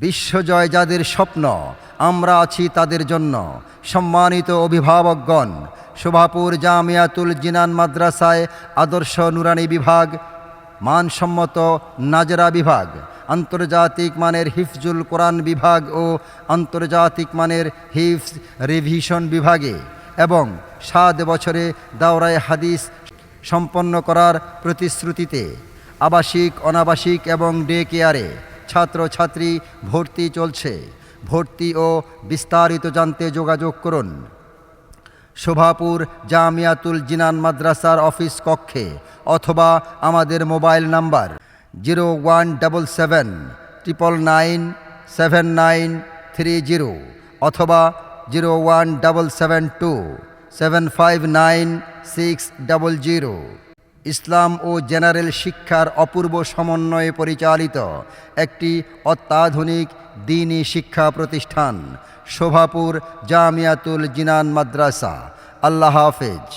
বিশ্বজয় যাদের স্বপ্ন, আমরা আছি তাদের জন্য। সম্মানিত অভিভাবকগণ, শোভাপুর জামিয়াতুল জিনান মাদ্রাসায় আদর্শ নুরানি বিভাগ, মানসম্মত নাজরা বিভাগ, আন্তর্জাতিক মানের হিফজুল কোরআন বিভাগ ও আন্তর্জাতিক মানের হিফজ রিভিশন বিভাগে এবং 7 বছরে দাওরায়ে হাদিস সম্পন্ন করার প্রতিশ্রুতিতে আবাসিক, অনাবাসিক এবং ডে কেয়ারে ছাত্রছাত্রী ভর্তি চলছে। ভর্তি ও বিস্তারিত জানতে যোগাযোগ করুন শোভাপুর জামিয়াতুল জিনান মাদ্রাসার অফিস কক্ষে অথবা আমাদের মোবাইল নাম্বার 01779979790 অথবা 01772759600। ইসলাম ও জেনারেল শিক্ষার অপূর্ব সমন্বয়ে পরিচালিত একটি অত্যাধুনিক দ্বীনি শিক্ষা প্রতিষ্ঠান শোভাপুর জামিয়াতুল জিনান মাদ্রাসা। আল্লাহ হাফেজ।